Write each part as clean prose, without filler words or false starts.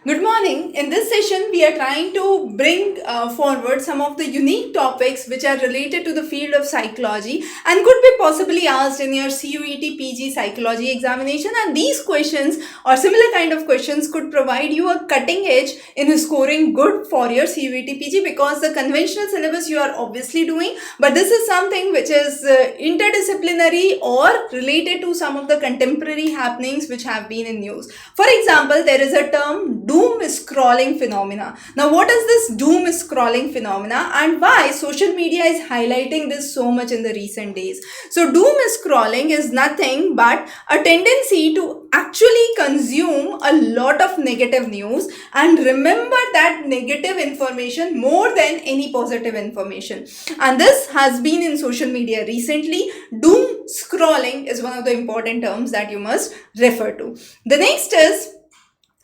Good morning. In this session, we are trying to bring forward some of the unique topics which are related to the field of psychology and could be possibly asked in your CUET PG psychology examination. And these questions or similar kind of questions could provide you a cutting edge in scoring good for your CUET PG because the conventional syllabus you are obviously doing, but this is something which is interdisciplinary or related to some of the contemporary happenings which have been in news. For example, there is a term doom scrolling phenomena. Now, what is this doom scrolling phenomena and why social media is highlighting this so much in the recent days? So, doom scrolling is nothing but a tendency to actually consume a lot of negative news and remember that negative information more than any positive information. And this has been in social media recently. Doom scrolling is one of the important terms that you must refer to. The next is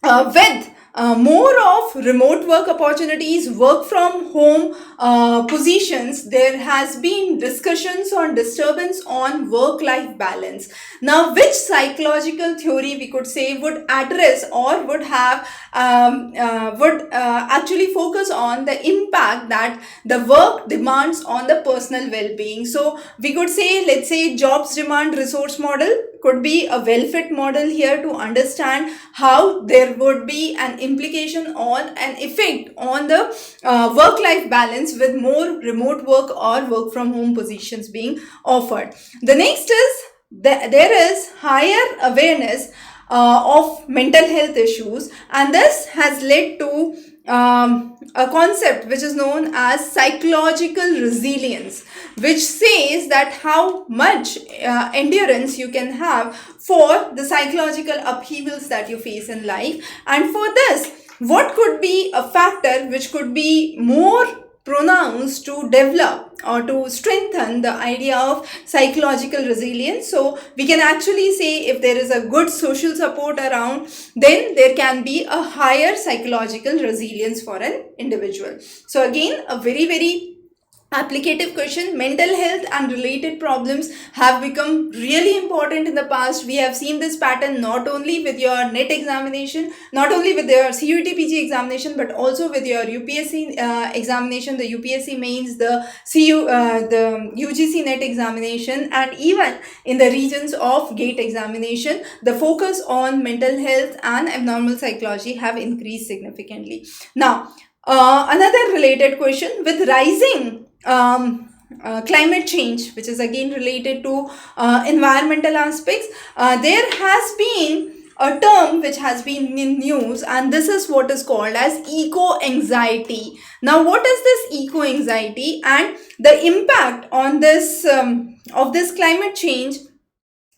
with more of remote work opportunities, work from home positions, there has been discussions on disturbance on work-life balance. Now, which psychological theory we could say would address or would have would actually focus on the impact that the work demands on the personal well-being? So we could say, let's say, jobs demand resource model could be a well-fit model here to understand how there would be an implication on an effect on the work-life balance with more remote work or work from home positions being offered. The next is there is higher awareness of mental health issues, and this has led to a concept which is known as psychological resilience, which says that how much endurance you can have for the psychological upheavals that you face in life. And for this, what could be a factor which could be more pronounced to develop or to strengthen the idea of psychological resilience? So we can actually say if there is a good social support around, then there can be a higher psychological resilience for an individual. So again, a very applicative question. Mental health and related problems have become really important in the past. We have seen this pattern not only with your NET examination, not only with your CUET PG examination, but also with your UPSC examination, the UPSC mains, the the UGC NET examination, and even in the regions of GATE examination, the focus on mental health and abnormal psychology have increased significantly. Now, another related question with rising climate change, which is again related to environmental aspects, there has been a term which has been in news, and this is what is called as eco anxiety. Now, what is this eco anxiety and the impact on this of this climate change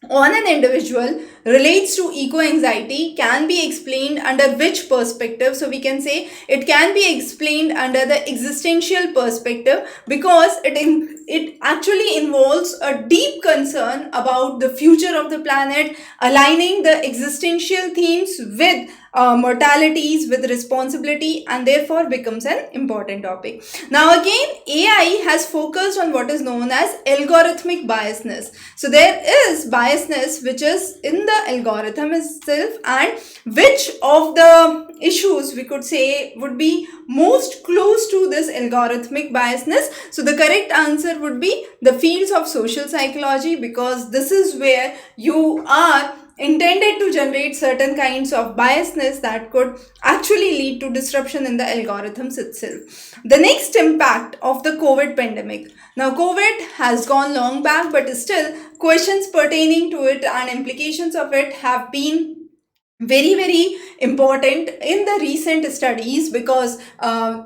on an individual relates to eco anxiety can be explained under which perspective? So we can say it can be explained under the existential perspective because it actually involves a deep concern about the future of the planet, aligning the existential themes with mortalities, with responsibility, and therefore becomes an important topic. Now again, AI has focused on what is known as algorithmic biasness. So there is biasness which is in the algorithm itself, and which of the issues we could say would be most close to this algorithmic biasness? So the correct answer would be the fields of social psychology, because this is where you are intended to generate certain kinds of biasness that could actually lead to disruption in the algorithms itself. The next impact of the COVID pandemic. Now, COVID has gone long back, but still questions pertaining to it and implications of it have been very important in the recent studies, because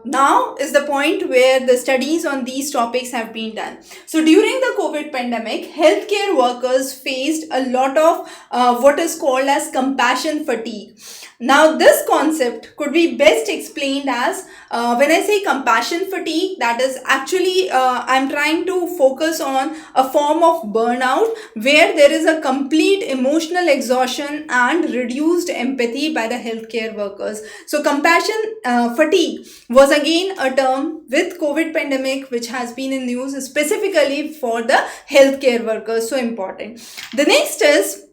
now is the point where the studies on these topics have been done. So during the COVID pandemic, healthcare workers faced a lot of what is called as compassion fatigue. Now this concept could be best explained as when I say compassion fatigue, that is actually I'm trying to focus on a form of burnout where there is a complete emotional exhaustion and reduced empathy by the healthcare workers. So compassion fatigue was again a term with COVID pandemic which has been in news specifically for the healthcare workers. So important. The next is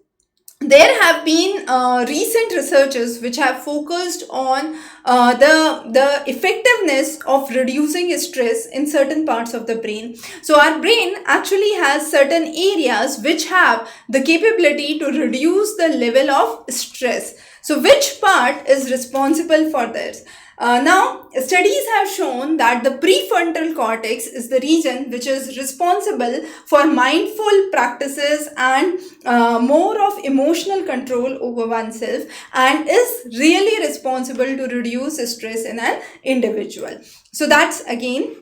there have been recent researches which have focused on the effectiveness of reducing stress in certain parts of the brain. So our brain actually has certain areas which have the capability to reduce the level of stress. So which part is responsible for this? Now, studies have shown that the prefrontal cortex is the region which is responsible for mindful practices and more of emotional control over oneself, and is really responsible to reduce stress in an individual. So that's again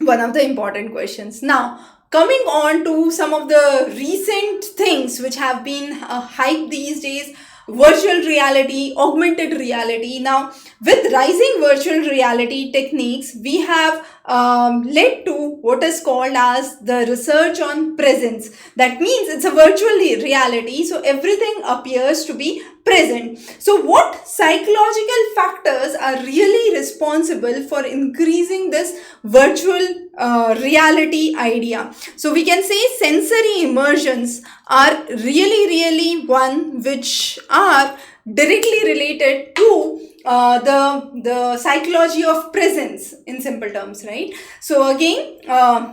one of the important questions. Now, coming on to some of the recent things which have been hyped these days: virtual reality, augmented reality. Now, with rising virtual reality techniques, we have led to what is called as the research on presence. That means it's a virtual reality, so everything appears to be present. So what psychological factors are really responsible for increasing this virtual reality idea? So we can say sensory immersions are really one which are directly related to the psychology of presence, in simple terms, right? So again,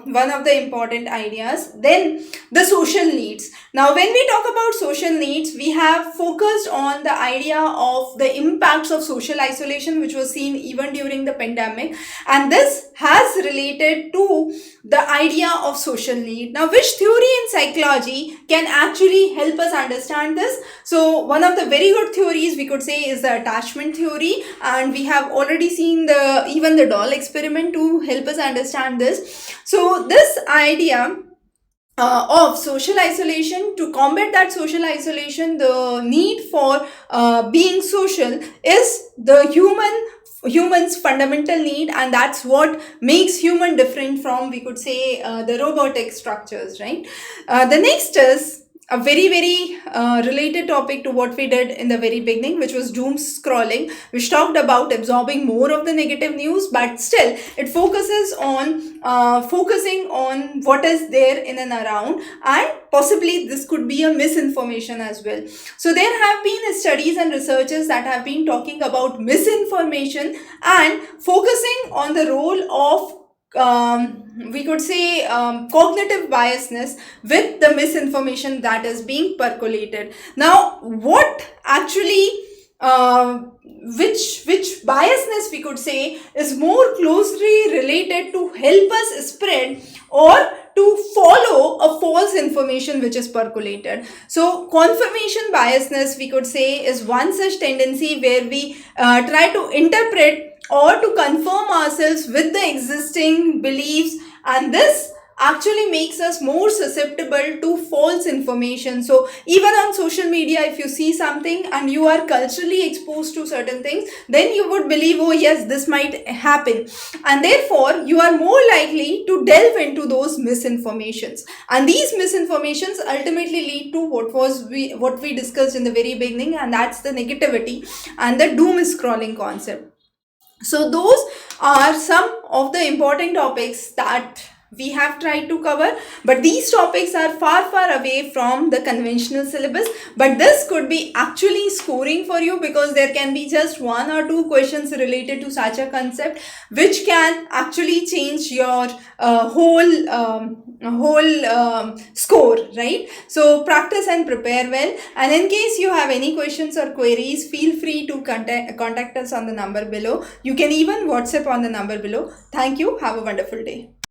one of the important ideas. Then the social needs. Now, when we talk about social needs, we have focused on the idea of the impacts of social isolation, which was seen even during the pandemic, and this has related to the idea of social need. Now, which theory in psychology can actually help us understand this? So one of the very good theories we could say is the attachment theory, and we have already seen even the doll experiment to help us understand this. So this idea of social isolation, to combat that social isolation, the need for being social is the human's fundamental need, and that's what makes human different from, we could say, the robotic structures, right? The next is a very related topic to what we did in the very beginning, which was doom scrolling, which talked about absorbing more of the negative news, but still it focuses on focusing on what is there in and around, and possibly this could be a misinformation as well. So there have been studies and researchers that have been talking about misinformation and focusing on the role of we could say cognitive biasness with the misinformation that is being percolated. Now, what actually which biasness, we could say, is more closely related to help us spread or to follow a false information which is percolated? So confirmation biasness, we could say, is one such tendency where we try to interpret or to confirm ourselves with the existing beliefs, and this actually makes us more susceptible to false information. So even on social media, if you see something and you are culturally exposed to certain things, then you would believe, oh yes, this might happen, and therefore you are more likely to delve into those misinformations, and these misinformations ultimately lead to what we discussed in the very beginning, and that's the negativity and the doom scrolling concept. So those are some of the important topics that we have tried to cover, but these topics are far away from the conventional syllabus. But this could be actually scoring for you, because there can be just one or two questions related to such a concept which can actually change your whole score, right? So practice and prepare well, and in case you have any questions or queries, feel free to contact us on the number below. You can even WhatsApp on the number below. Thank you. Have a wonderful day.